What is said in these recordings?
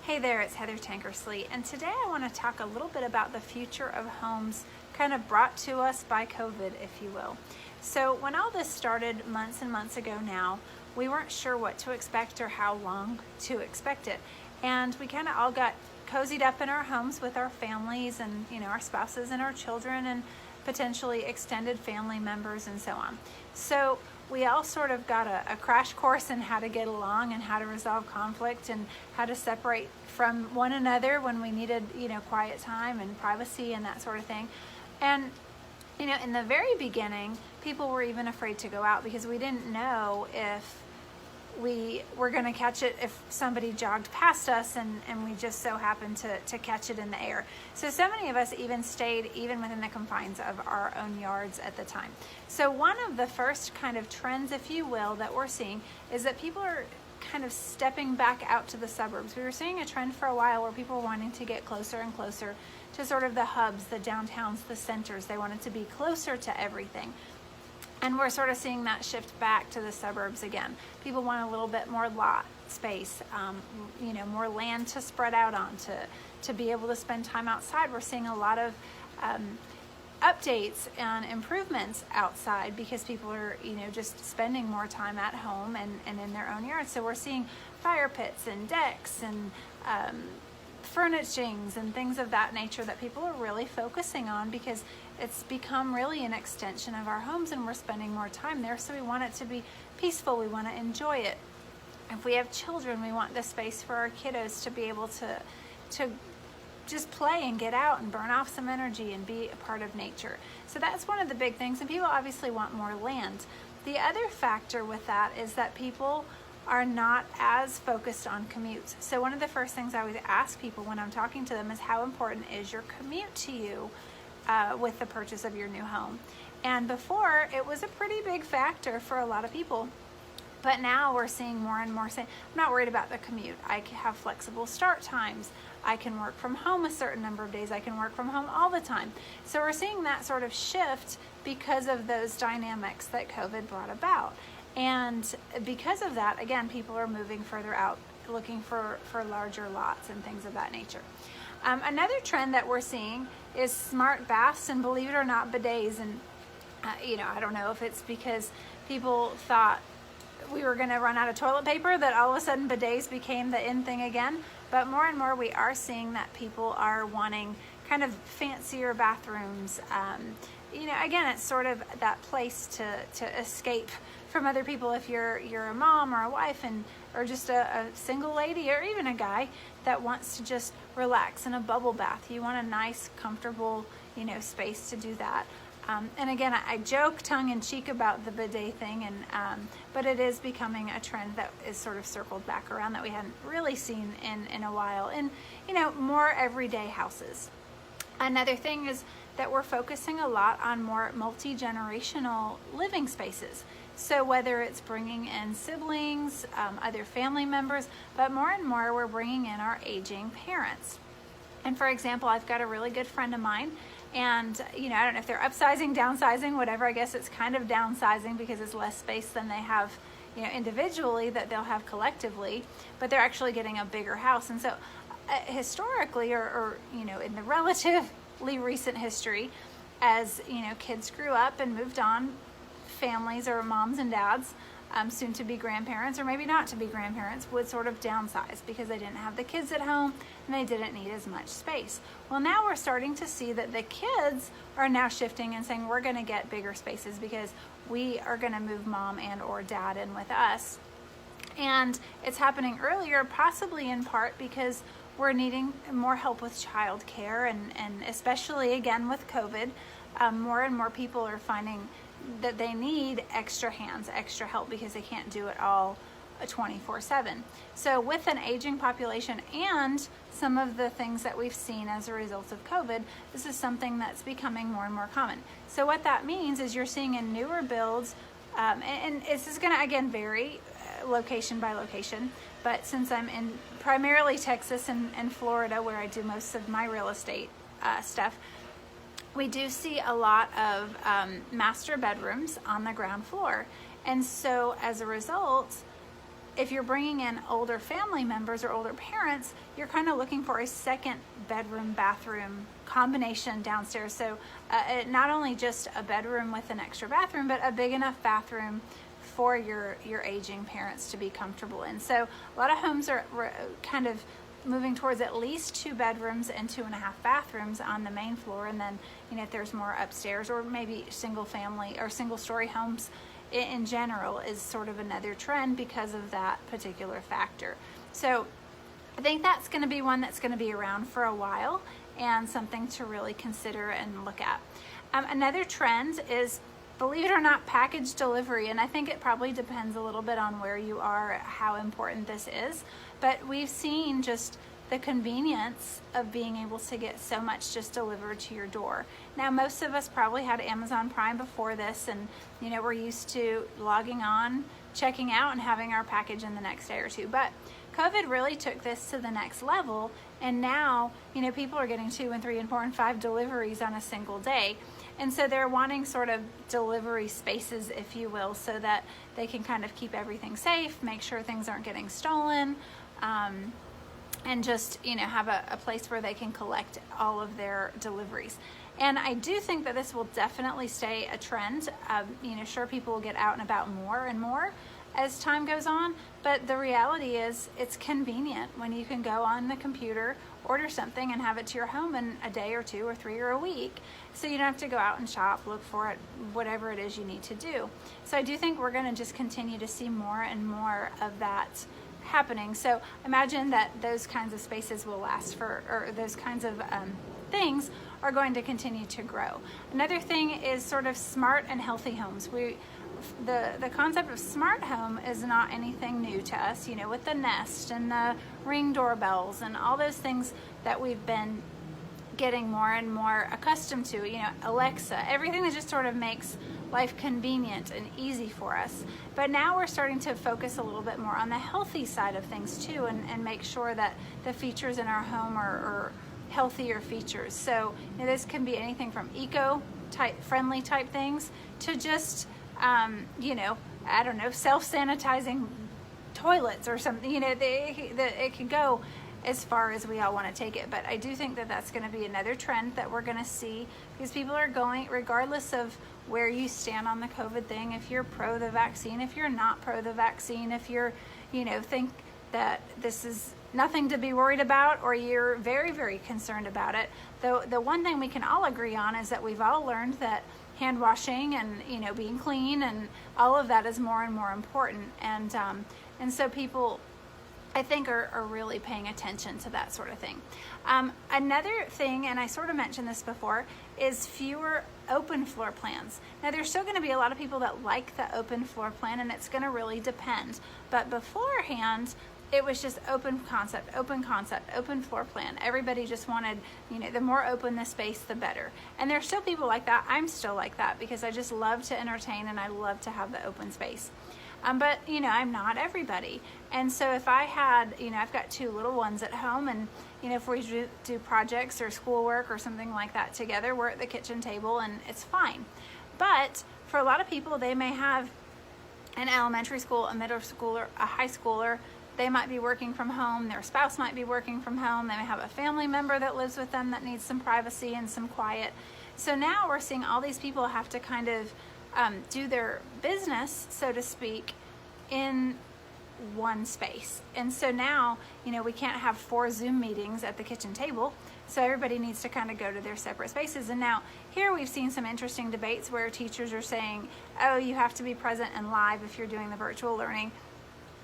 Hey there, it's Heather Tankersley, and today I want to talk a little bit about the future of homes kind of brought to us by COVID, if you will. So when all this started months and months ago now, we weren't sure what to expect or how long to expect it. And we kind of all got cozied up in our homes with our families and, our spouses and our children and potentially extended family members and so on. So we all sort of got a crash course in how to get along and how to resolve conflict and how to separate from one another when we needed, quiet time and privacy and that sort of thing. And, in the very beginning, people were even afraid to go out because we didn't know if we were going to catch it if somebody jogged past us and we just so happened to catch it in the air. So many of us even stayed even within the confines of our own yards at the time. So one of the first kind of trends, if you will, that we're seeing is that people are kind of stepping back out to the suburbs. We were seeing a trend for a while where people were wanting to get closer and closer to sort of the hubs, the downtowns, the centers. They wanted to be closer to everything. And we're sort of seeing that shift back to the suburbs again. People want a little bit more lot space, more land to spread out on, to be able to spend time outside. We're seeing a lot of updates and improvements outside because people are, just spending more time at home and in their own yards. So we're seeing fire pits and decks and furnishings and things of that nature that people are really focusing on because it's become really an extension of our homes and we're spending more time there. So we want it to be peaceful. We want to enjoy it. If we have children, we want the space for our kiddos to be able to just play and get out and burn off some energy and be a part of nature. So that's one of the big things. And people obviously want more land. The other factor with that is that people are not as focused on commutes. So one of the first things I would ask people when I'm talking to them is how important is your commute to you with the purchase of your new home? And before, it was a pretty big factor for a lot of people. But now we're seeing more and more saying, I'm not worried about the commute. I have flexible start times. I can work from home a certain number of days. I can work from home all the time. So we're seeing that sort of shift because of those dynamics that COVID brought about. And because of that, again, people are moving further out, looking for larger lots and things of that nature. Another trend that we're seeing is smart baths and, believe it or not, bidets. And, I don't know if it's because people thought we were going to run out of toilet paper that all of a sudden bidets became the in thing again. But more and more we are seeing that people are wanting kind of fancier bathrooms. Again, it's sort of that place to escape from other people if you're a mom or a wife or just a single lady or even a guy that wants to just relax in a bubble bath. You want a nice, comfortable, space to do that. And again, I joke tongue-in-cheek about the bidet thing, but it is becoming a trend that is sort of circled back around that we hadn't really seen in a while in, more everyday houses. Another thing is that we're focusing a lot on more multi-generational living spaces. So whether it's bringing in siblings, other family members, but more and more we're bringing in our aging parents. And for example, I've got a really good friend of mine, and I don't know if they're upsizing, downsizing, whatever. I guess it's kind of downsizing because it's less space than they have, individually that they'll have collectively, but they're actually getting a bigger house. And so historically, or in the relatively recent history, as kids grew up and moved on, families or moms and dads, soon to be grandparents or maybe not to be grandparents, would sort of downsize because they didn't have the kids at home and they didn't need as much space. Well, now we're starting to see that the kids are now shifting and saying we're going to get bigger spaces because we are going to move mom and or dad in with us. And it's happening earlier, possibly in part because we're needing more help with child care and especially again with COVID, more and more people are finding that they need extra hands, extra help because they can't do it all 24/7. So with an aging population and some of the things that we've seen as a result of COVID, this is something that's becoming more and more common. So what that means is you're seeing in newer builds, and this is going to again vary location by location, but since I'm in primarily Texas and Florida where I do most of my real estate stuff, we do see a lot of master bedrooms on the ground floor. And so as a result, if you're bringing in older family members or older parents, you're kind of looking for a second bedroom bathroom combination downstairs. So not only just a bedroom with an extra bathroom, but a big enough bathroom for your aging parents to be comfortable in. So a lot of homes are kind of moving towards at least 2 bedrooms and 2.5 bathrooms on the main floor, and then if there's more upstairs, or maybe single family or single story homes in general is sort of another trend because of that particular factor. So I think that's going to be one that's going to be around for a while and something to really consider and look at. Another trend is, believe it or not, package delivery, and I think it probably depends a little bit on where you are, how important this is, but we've seen just the convenience of being able to get so much just delivered to your door. Now, most of us probably had Amazon Prime before this, and we're used to logging on, checking out, and having our package in the next day or two. But COVID really took this to the next level, and now people are getting 2 and 3 and 4 and 5 deliveries on a single day. And so they're wanting sort of delivery spaces, if you will, so that they can kind of keep everything safe, make sure things aren't getting stolen, and just have a place where they can collect all of their deliveries. And I do think that this will definitely stay a trend. Sure, people will get out and about more and more as time goes on, but the reality is it's convenient when you can go on the computer, order something, and have it to your home in a day or 2 or 3 or a week, so you don't have to go out and shop, look for it, whatever it is you need to do. So I do think we're going to just continue to see more and more of that happening. So imagine that those kinds of spaces will last or those kinds of things are going to continue to grow. Another thing is sort of smart and healthy homes. The concept of smart home is not anything new to us, with the Nest and the Ring doorbells and all those things that we've been getting more and more accustomed to, Alexa, everything that just sort of makes life convenient and easy for us. But now we're starting to focus a little bit more on the healthy side of things too, and make sure that the features in our home are healthier features. So this can be anything from friendly type things to just I don't know, self-sanitizing toilets or something. It can go as far as we all want to take it. But I do think that that's going to be another trend that we're going to see, because people are going, regardless of where you stand on the COVID thing, if you're pro the vaccine, if you're not pro the vaccine, if you're, think that this is nothing to be worried about, or you're very, very concerned about it. The one thing we can all agree on is that we've all learned that hand washing and being clean and all of that is more and more important, and so people, I think, are really paying attention to that sort of thing. Another thing, and I sort of mentioned this before, is fewer open floor plans. Now, there's still going to be a lot of people that like the open floor plan, and it's going to really depend. But beforehand, it was just open concept, open floor plan. Everybody just wanted, the more open the space, the better. And there's still people like that. I'm still like that, because I just love to entertain and I love to have the open space. But, I'm not everybody. And so if I had, I've got 2 little ones at home, and, if we do projects or schoolwork or something like that together, we're at the kitchen table and it's fine. But for a lot of people, they may have an elementary school, a middle schooler, a high schooler. They might be working from home. Their spouse might be working from home. They may have a family member that lives with them that needs some privacy and some quiet. So now we're seeing all these people have to kind of do their business, so to speak, in one space. And so now, we can't have 4 Zoom meetings at the kitchen table. So everybody needs to kind of go to their separate spaces. And now here we've seen some interesting debates where teachers are saying, oh, you have to be present and live if you're doing the virtual learning.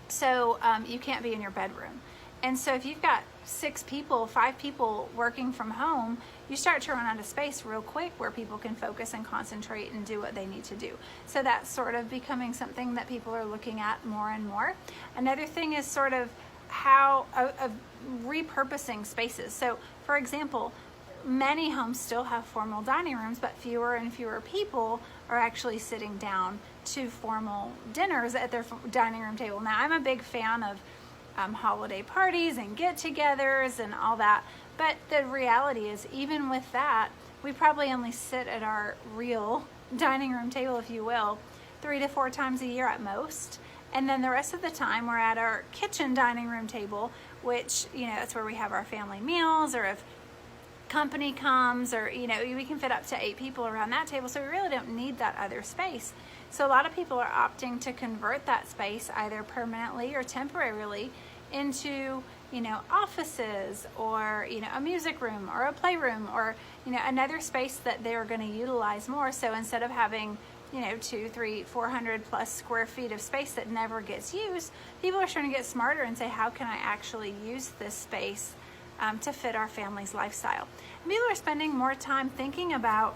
So you can't be in your bedroom. And so if you've got 5 people working from home, you start to run out of space real quick where people can focus and concentrate and do what they need to do. So that's sort of becoming something that people are looking at more and more. Another thing is sort of how of repurposing spaces. So for example, many homes still have formal dining rooms, but fewer and fewer people are actually sitting down to formal dinners at their dining room table. Now, I'm a big fan of holiday parties and get-togethers and all that, but the reality is, even with that, we probably only sit at our real dining room table, if you will, 3 to 4 times a year at most. And then the rest of the time we're at our kitchen dining room table, which, that's where we have our family meals, or if company comes, or, we can fit up to 8 people around that table. So we really don't need that other space. So a lot of people are opting to convert that space either permanently or temporarily into, offices, or, a music room or a playroom, or, another space that they're going to utilize more. So instead of having, 200, 300, 400 plus square feet of space that never gets used, people are trying to get smarter and say, how can I actually use this space to fit our family's lifestyle? And people are spending more time thinking about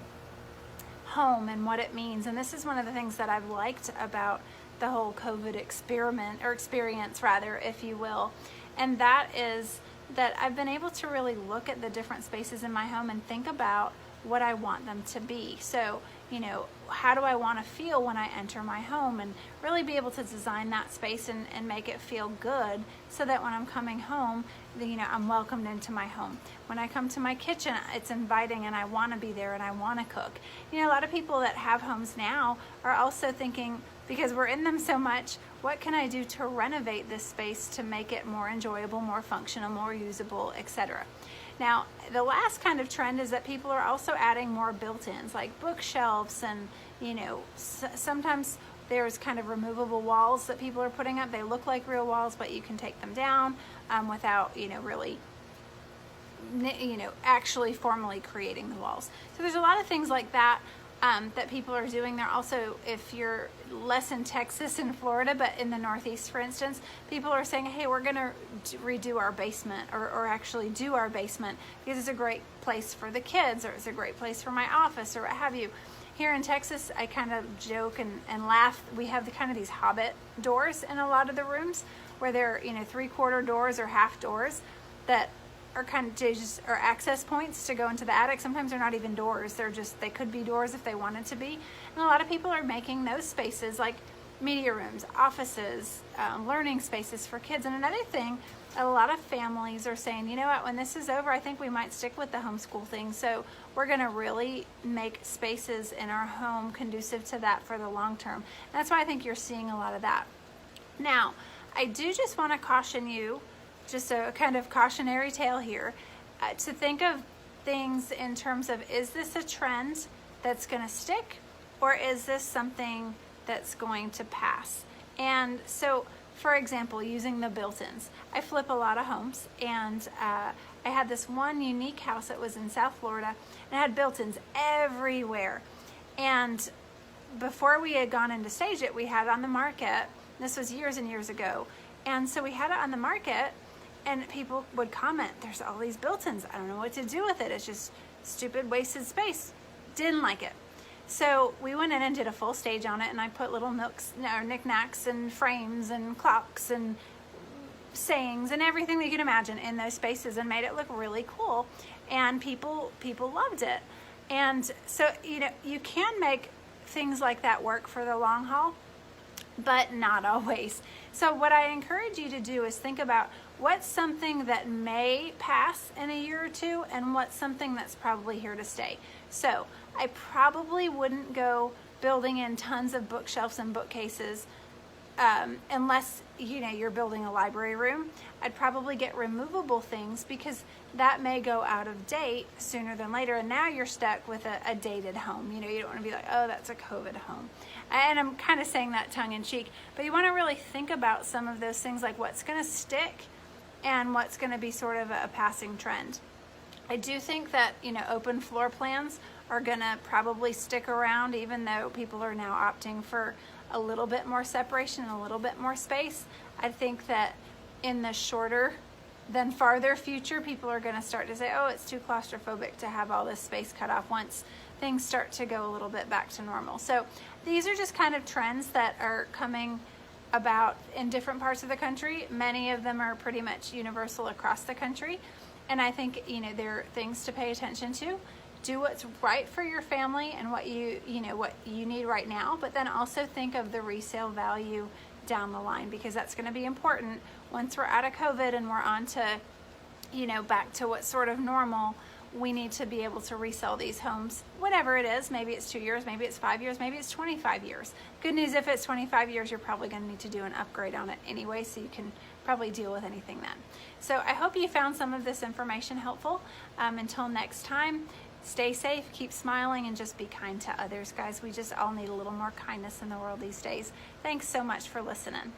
home and what it means. And this is one of the things that I've liked about the whole COVID experience, if you will. And that is that I've been able to really look at the different spaces in my home and think about what I want them to be. So, how do I want to feel when I enter my home, and really be able to design that space and make it feel good, so that when I'm coming home, I'm welcomed into my home. When I come to my kitchen, it's inviting and I want to be there and I want to cook. A lot of people that have homes now are also thinking, because we're in them so much, what can I do to renovate this space to make it more enjoyable, more functional, more usable, etc. Now, the last kind of trend is that people are also adding more built-ins, like bookshelves, and, sometimes there's kind of removable walls that people are putting up. They look like real walls, but you can take them down without, really, actually formally creating the walls. So there's a lot of things like that that people are doing. They're also, if you're less in Texas and Florida, but in the Northeast, for instance, people are saying, hey, we're going to redo our basement, or actually do our basement, because it's a great place for the kids, or it's a great place for my office, or what have you. Here in Texas, I kind of joke and laugh. We have these hobbit doors in a lot of the rooms, where they're, 3/4 doors or half doors that are just access points to go into the attic. Sometimes they're not even doors. They could be doors if they wanted to be. And a lot of people are making those spaces like media rooms, offices, learning spaces for kids. And another thing, a lot of families are saying, you know what, when this is over, I think we might stick with the homeschool thing. So we're going to really make spaces in our home conducive to that for the long term. And that's why I think you're seeing a lot of that. Now, I do just want to caution you, just a kind of cautionary tale here, to think of things in terms of, is this a trend that's going to stick, or is this something that's going to pass? And so, for example, using the built-ins, I flip a lot of homes, and I had this one unique house that was in South Florida, and it had built-ins everywhere. And before we had gone in to stage it, we had it on the market. This was years and years ago. And so we had it on the market, and people would comment, there's all these built-ins. I don't know what to do with it. It's just stupid, wasted space. Didn't like it. So we went in and did a full stage on it, and I put little knickknacks and frames and clocks and sayings and everything that you can imagine in those spaces, and made it look really cool. And people loved it. And so, you can make things like that work for the long haul, but not always. So what I encourage you to do is think about what's something that may pass in a year or two, and what's something that's probably here to stay. So I probably wouldn't go building in tons of bookshelves and bookcases unless you're building a library room. I'd probably get removable things, because that may go out of date sooner than later, and now you're stuck with a dated home. You don't want to be like, oh, that's a COVID home. And I'm kind of saying that tongue in cheek, but you want to really think about some of those things, like what's going to stick and what's going to be sort of a passing trend. I do think that open floor plans are going to probably stick around, even though people are now opting for a little bit more separation and a little bit more space. I think that in the shorter than farther future, people are going to start to say, oh, it's too claustrophobic to have all this space cut off, once things start to go a little bit back to normal. So these are just kind of trends that are coming about in different parts of the country. Many of them are pretty much universal across the country. And I think, there are things to pay attention to. Do what's right for your family and what you need right now, but then also think of the resale value down the line, because that's going to be important once we're out of COVID and we're on to, back to what's sort of normal. we need to be able to resell these homes, whatever it is. Maybe it's 2 years, maybe it's 5 years, maybe it's 25 years. Good news, if it's 25 years, you're probably going to need to do an upgrade on it anyway, so you can probably deal with anything then. So I hope you found some of this information helpful. Until next time, stay safe, keep smiling, and just be kind to others, guys. We just all need a little more kindness in the world these days. Thanks so much for listening.